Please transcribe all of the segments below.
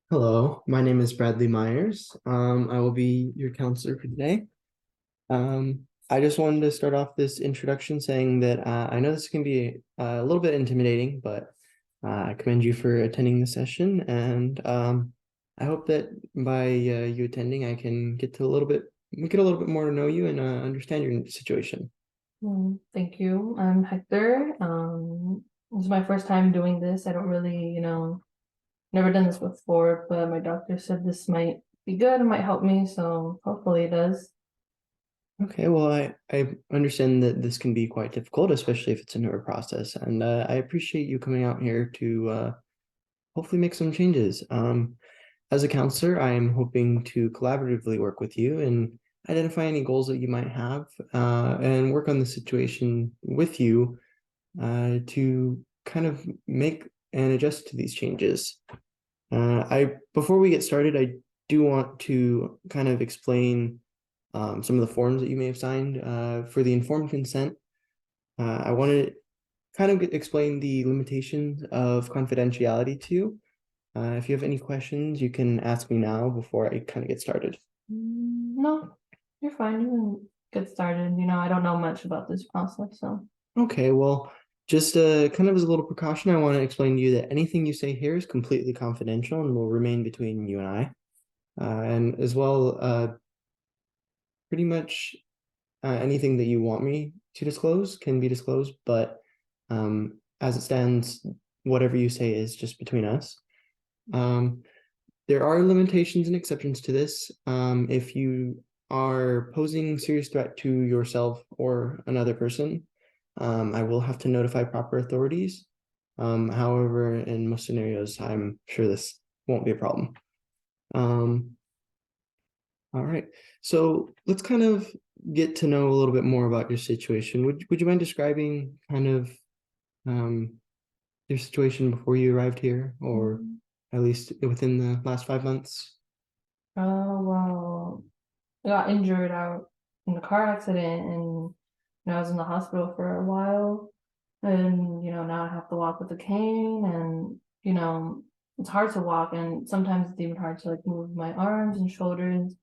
Hello, my name is Bradley Myers. I will be your counselor for today. I just wanted to start off this introduction saying that I know this can be a little bit intimidating, but I commend you for attending the session, and I hope that by you attending, I can get a little bit more to know you and understand your situation. Thank you. I'm Hector. This is my first time doing this. I don't really, never done this before, but my doctor said this might be good, it might help me, so hopefully it does. Okay, well, I understand that this can be quite difficult, especially if it's a newer process, and I appreciate you coming out here to hopefully make some changes. As a counselor, I am hoping to collaboratively work with you and identify any goals that you might have, and work on the situation with you to kind of make and adjust to these changes. I Before we get started, I do want to kind of explain some of the forms that you may have signed for the informed consent. I want to kind of explain the limitations of confidentiality to you. If you have any questions, you can ask me now before I kind of get started. No, you're fine. You can get started. I don't know much about this process, so. Okay, well, just kind of as a little precaution, I want to explain to you that anything you say here is completely confidential and will remain between you and I. And as well, pretty much anything that you want me to disclose can be disclosed, but as it stands, whatever you say is just between us. Um, there are limitations and exceptions to this. If you are posing serious threat to yourself or another person, I will have to notify proper authorities. However, in most scenarios, I'm sure this won't be a problem. Um, all right. So let's kind of get to know a little bit more about your situation. Would you mind describing kind of um, your situation before you arrived here, or Mm. at least within the last 5 months? Well, I got injured out in a car accident and I was in the hospital for a while. And, now I have to walk with a cane and, it's hard to walk and sometimes it's even hard to like move my arms and shoulders.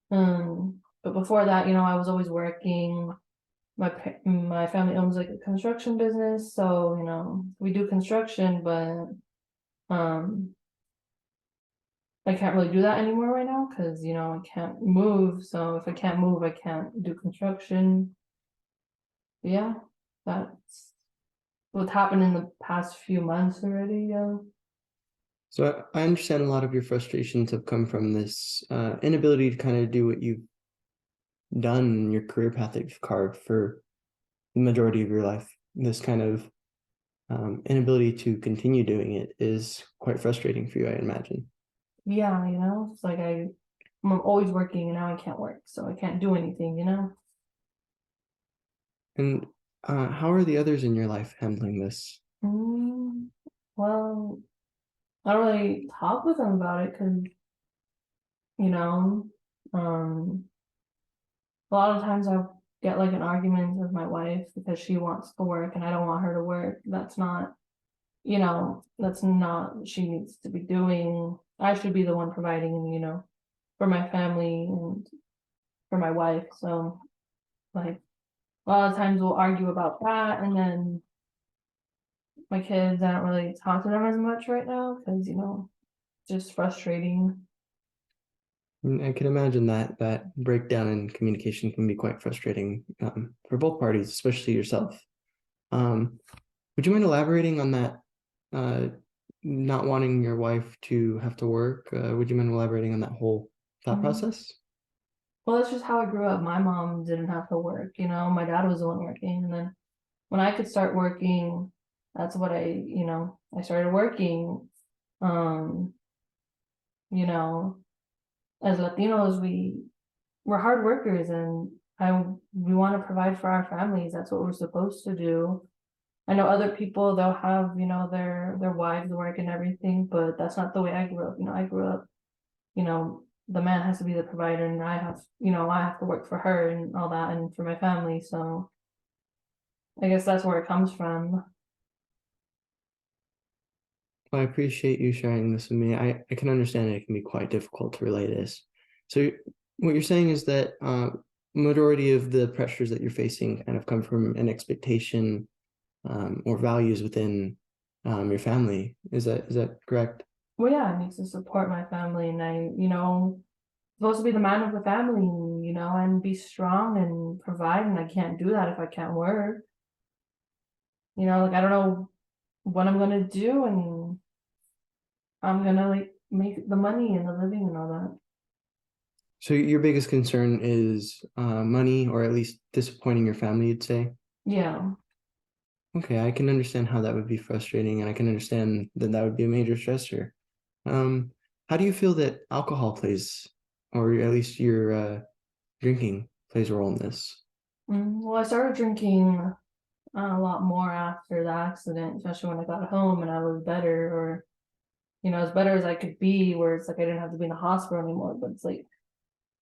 But before that, I was always working. My family owns like a construction business, so we do construction, but um I can't really do that anymore right now because I can't move. So if I can't move, I can't do construction. But yeah, that's what's happened in the past few months already. Yeah. So I understand a lot of your frustrations have come from this inability to kind of do what you've done in your career path that you've carved for the majority of your life. This kind of inability to continue doing it is quite frustrating for you, I imagine. Yeah, it's like I'm always working and now I can't work, so I can't do anything. And how are the others in your life handling this? Mm, well, I don't really talk with them about it because, you know, um, a lot of times I get like an argument with my wife because she wants to work and I don't want her to work. That's not what she needs to be doing. I should be the one providing, for my family and for my wife. So, like, a lot of times we'll argue about that. And then my kids, I don't really talk to them as much right now because, just frustrating. I can imagine that breakdown in communication can be quite frustrating for both parties, especially yourself. Um, would you mind elaborating on that? Uh, Not wanting your wife to have to work. Would you mind elaborating on that whole thought Mhm. process? Well, that's just how I grew up. My mom didn't have to work, my dad was the one working. And then when I could start working, that's what I started working. Um, you know, as Latinos, we're hard workers and we want to provide for our families. That's what we're supposed to do. I know other people, they'll have, their wives work and everything, but that's not the way I grew up. I grew up, the man has to be the provider and I have to work for her and all that and for my family. So I guess that's where it comes from. I appreciate you sharing this with me. I can understand it can be quite difficult to relay this. So what you're saying is that majority of the pressures that you're facing kind of come from an expectation or values within your family. Is that correct? Well, yeah, I need to support my family, and supposed to be the man of the family, and be strong and provide, and I can't do that if I can't work. Like I don't know what I'm gonna do, and I'm gonna like make the money and the living and all that. So your biggest concern is money, or at least disappointing your family, you'd say? Yeah. Okay, I can understand how that would be frustrating, and I can understand that that would be a major stressor. Um, how do you feel that alcohol plays, or at least your drinking plays a role in this? Well, I started drinking a lot more after the accident, especially when I got home and I was better, or as better as I could be, where it's like I didn't have to be in the hospital anymore. But it's like,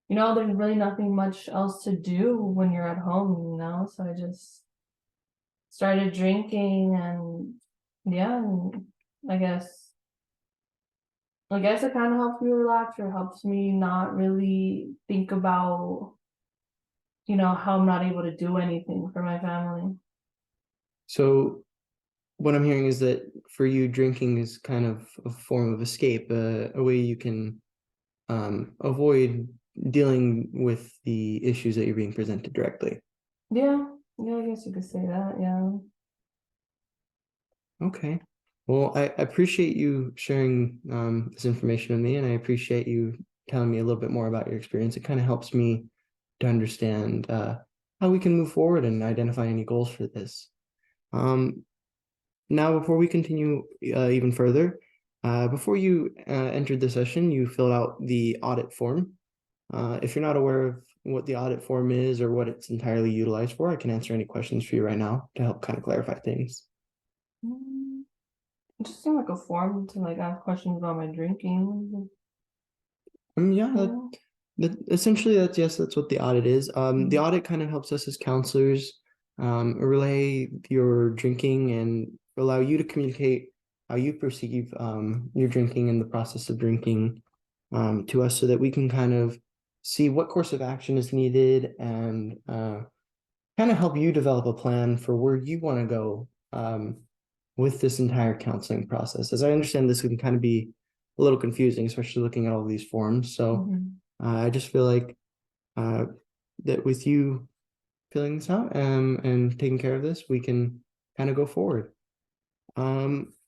there's really nothing much else to do when you're at home. So I just started drinking, and yeah, and I guess I guess it kind of helps me relax, or helps me not really think about, how I'm not able to do anything for my family. So what I'm hearing is that for you, drinking is kind of a form of escape, a way you can avoid dealing with the issues that you're being presented directly. Yeah, yeah, I guess you could say that. Yeah. Okay. Well, I appreciate you sharing this information with me, and I appreciate you telling me a little bit more about your experience. It kind of helps me to understand how we can move forward and identify any goals for this. Um, Now, before we continue even further, before you entered the session, you filled out the audit form. If you're not aware of what the audit form is or what it's entirely utilized for, I can answer any questions for you right now to help kind of clarify things. Mm, it just seemed like a form to like ask questions about my drinking. Yeah, Yeah. essentially yes, that's what the audit is. The Mm. audit kind of helps us as counselors relay your drinking and allow you to communicate how you perceive your drinking and the process of drinking to us so that we can kind of see what course of action is needed and kind of help you develop a plan for where you want to go with this entire counseling process. As I understand, this can kind of be a little confusing, especially looking at all these forms. So Mhm. I just feel like uh, that with you filling this out and taking care of this, we can kind of go forward.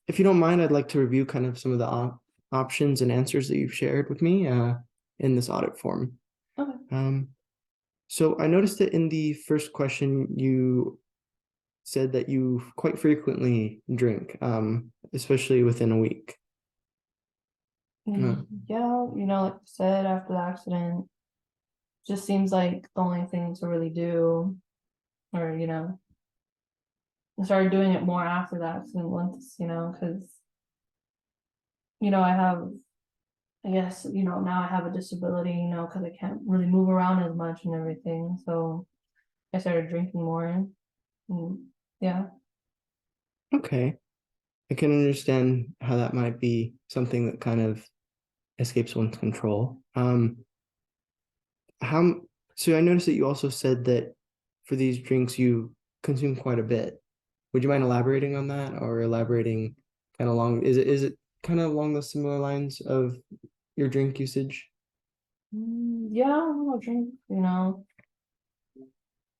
If you don't mind, I'd like to review kind of some of the options and answers that you've shared with me in this audit form. Okay. Um, so I noticed that in the first question, you said that you quite frequently drink, especially within a week. Uh, Yeah, like I said, after the accident, just seems like the only thing to really do, or I started doing it more after the accident once, because I have, I guess, now I have a disability, because I can't really move around as much and everything. So I started drinking more. And yeah. okay, I can understand how that might be something that kind of escapes one's control. How so I noticed that you also said that for these drinks you consume quite a bit. Would you mind elaborating on that or elaborating kind of along is it kind of along the similar lines of your drink usage? Yeah, I'll drink,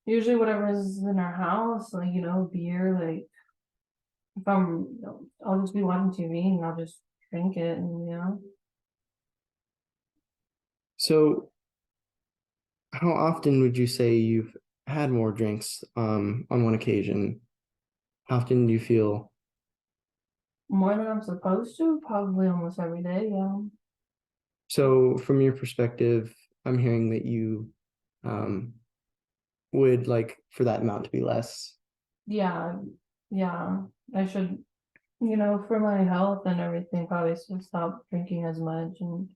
usually whatever is in our house, like, beer, like if I'm, I'll just be watching TV and I'll just drink it, and. So how often would you say you've had more drinks on one occasion? How often do you feel More than I'm supposed to, probably almost every day, yeah. so from your perspective, I'm hearing that you um would like for that amount to be less. Yeah, yeah. I should, for my health and everything, probably should stop drinking as much, and,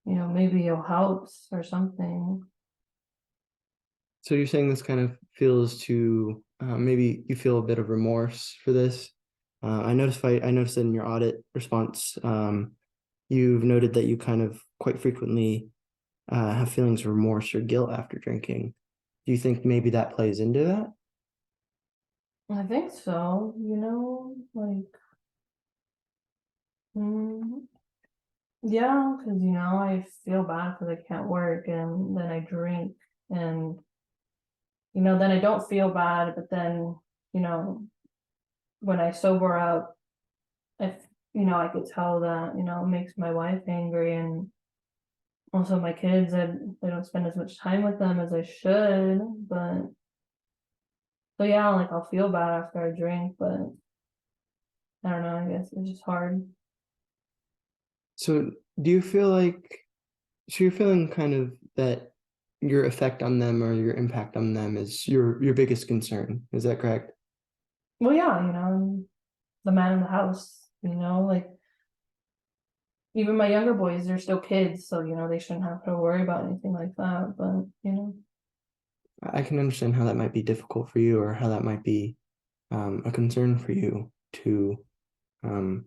maybe it'll help or something. So you're saying this kind of feels to maybe you feel a bit of remorse for this. I noticed in your audit response, you've noted that you kind of quite frequently have feelings of remorse or guilt after drinking. Do you think maybe that plays into that? I think so, like, mm, yeah, because I feel bad because I can't work and then I drink and then I don't feel bad, but then, you know, when I sober up, if I could tell that, it makes my wife angry and also my kids, I don't spend as much time with them as I should, but so yeah, like I'll feel bad after I drink, but I don't know, I guess it's just hard. So do you feel like, so you're feeling kind of that your effect on them or your impact on them is your biggest concern. Is that correct? Well, yeah, I'm the man in the house, like even my younger boys, they're still kids, so they shouldn't have to worry about anything like that. But I can understand how that might be difficult for you or how that might be a concern for you to um,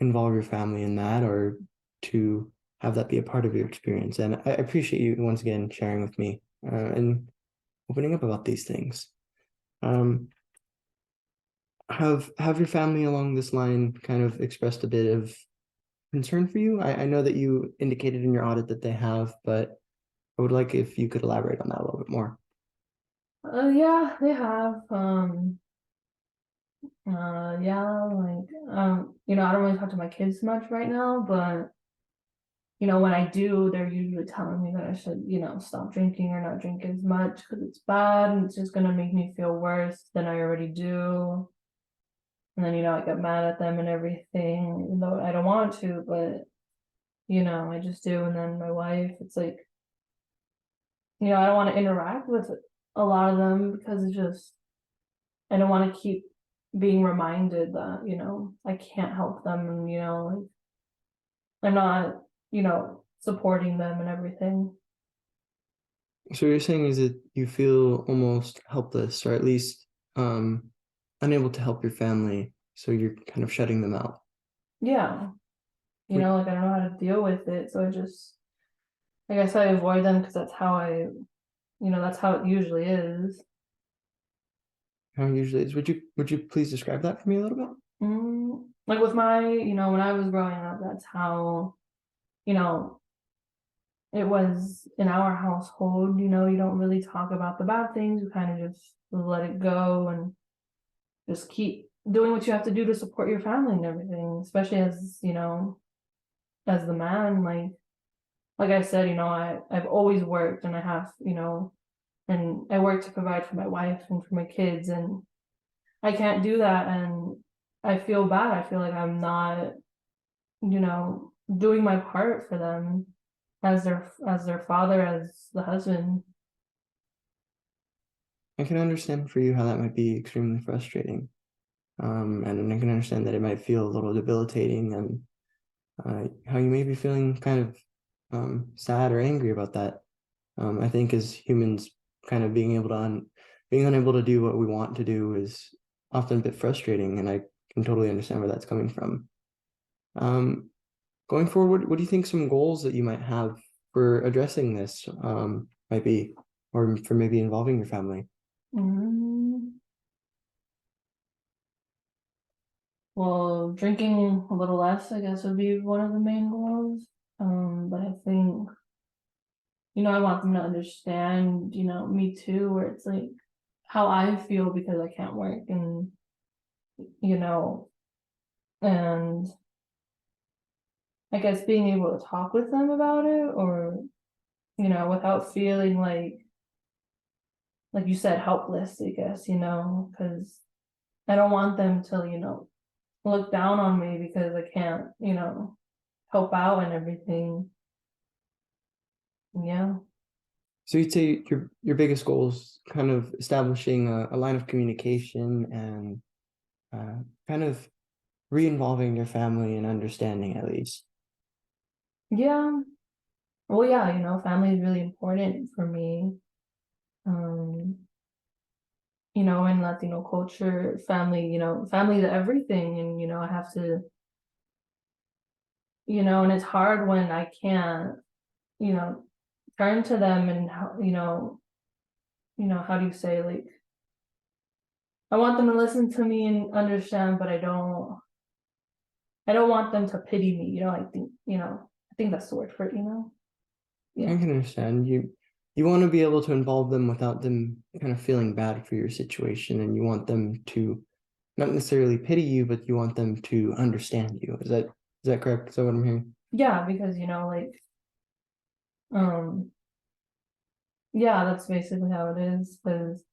involve your family in that or to have that be a part of your experience. And I appreciate you once again sharing with me and opening up about these things. Um, have your family along this line kind of expressed a bit of concern for you? I know that you indicated in your audit that they have, but I would like if you could elaborate on that a little bit more. yeah, they have. Yeah, like, I don't really talk to my kids much right now, but when I do, they're usually telling me that I should, stop drinking or not drink as much because it's bad and it's just gonna make me feel worse than I already do. And then, I get mad at them and everything, even though I don't want to, but I just do. And then my wife, it's like, I don't want to interact with a lot of them because it's just I don't want to keep being reminded that, I can't help them and, like I'm not, supporting them and everything. So what you're saying is that you feel almost helpless, or at least um, unable to help your family, so you're kind of shutting them out. Yeah. Would, Like I don't know how to deal with it. So I guess I avoid them because that's how it usually is. how it usually is. Would you please describe that for me a little bit? Like with when I was growing up, that's how, you know, it was in our household. You don't really talk about the bad things. You kind of just let it go and just keep doing what you have to do to support your family and everything, especially as, as the man, like I said, I've always worked and I have, and I work to provide for my wife and for my kids and I can't do that and I feel bad. I feel like I'm not, doing my part for them as their father, as the husband. I can understand for you how that might be extremely frustrating. And I can understand that it might feel a little debilitating and how you may be feeling kind of sad or angry about that. I think as humans, kind of being unable to do what we want to do is often a bit frustrating, and I can totally understand where that's coming from. Um, Going forward, what do you think some goals that you might have for addressing this might be, or for maybe involving your family? Mm, well, drinking a little less, I guess, would be one of the main goals. But I think, I want them to understand, me too, where it's like how I feel because I can't work and, you know, and I guess being able to talk with them about it or, without feeling like you said, helpless, I guess, because I don't want them to, look down on me because I can't, help out and everything. Yeah. So you'd say your biggest goal is kind of establishing a line of communication and kind of re-involving your family and understanding at least. Yeah. Well, yeah, family is really important for me. Um, in Latino culture, family, family is everything. And, I have to, and it's hard when I can't, you know, turn to them and how, how do you say, like, I want them to listen to me and understand, but I don't want them to pity me, I think that's the word for it. I Yeah. can understand you want to be able to involve them without them kind of feeling bad for your situation, and you want them to not necessarily pity you, but you want them to understand you. Is that correct? Is that what I'm hearing? Yeah, because, like, um, yeah, that's basically how it is. Because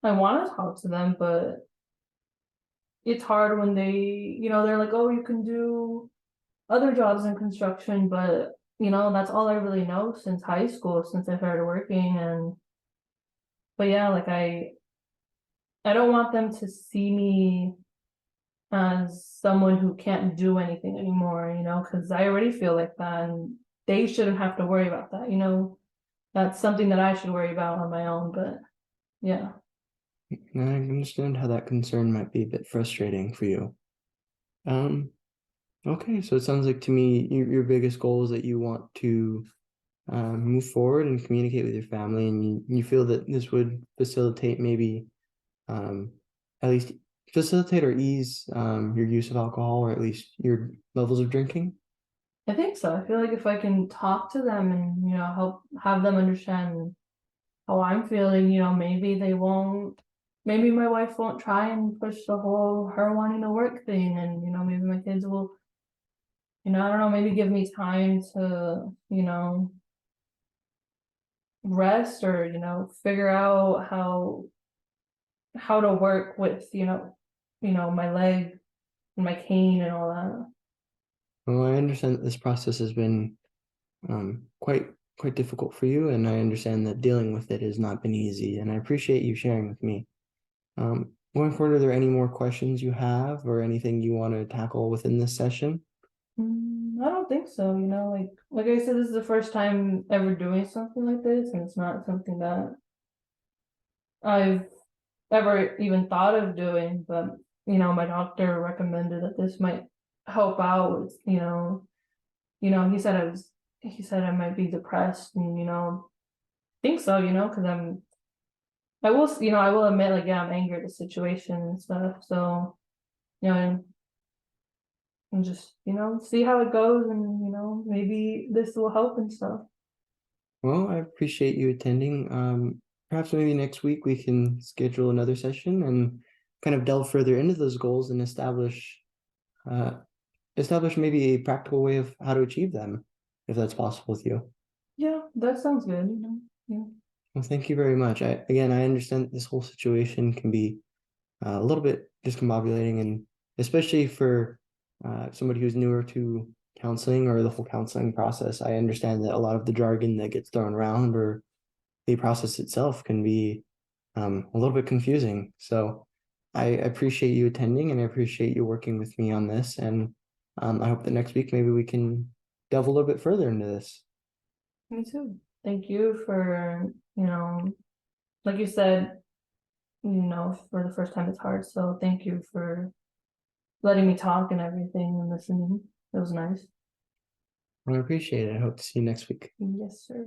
I want to talk to them, but it's hard when they're like, oh, you can do other jobs in construction, but that's all I really know since high school, since I started working. And but yeah, like I don't want them to see me as someone who can't do anything anymore, because I already feel like that, and they shouldn't have to worry about that. That's something that I should worry about on my own, but yeah. And I understand how that concern might be a bit frustrating for you. Um, okay, so it sounds like to me your biggest goal is that you want to move forward and communicate with your family, and you feel that this would facilitate maybe um, at least facilitate or ease your use of alcohol, or at least your levels of drinking. I think so. I feel like if I can talk to them and, help have them understand how I'm feeling, maybe they won't, maybe my wife won't try and push the whole her wanting to work thing. And, maybe my kids will, I don't know, maybe give me time to, rest or, figure out how to work with, my leg and my cane and all that. Well, I understand that this process has been quite difficult for you, and I understand that dealing with it has not been easy, and I appreciate you sharing with me. Going forward, are there any more questions you have or anything you want to tackle within this session? I don't think so, like I said, this is the first time ever doing something like this, and it's not something that I've ever even thought of doing, but my doctor recommended that this might help out with, he said I might be depressed and think so, because I will admit, like, yeah, I'm angry at the situation and stuff. So, and just, see how it goes, and maybe this will help and stuff. Well, I appreciate you attending. Perhaps maybe next week we can schedule another session and kind of delve further into those goals and uh, establish maybe a practical way of how to achieve them, if that's possible with you. Yeah, that sounds good, Yeah. Well, thank you very much. I understand that this whole situation can be a little bit discombobulating, and especially for somebody who's newer to counseling or the whole counseling process. I understand that a lot of the jargon that gets thrown around or the process itself can be a little bit confusing. So I appreciate you attending, and I appreciate you working with me on this. And I hope that next week maybe we can delve a little bit further into this. Me too. Thank you for, like you said, for the first time it's hard. So thank you for letting me talk and everything and listening. It was nice. I appreciate it. I hope to see you next week. Yes, sir.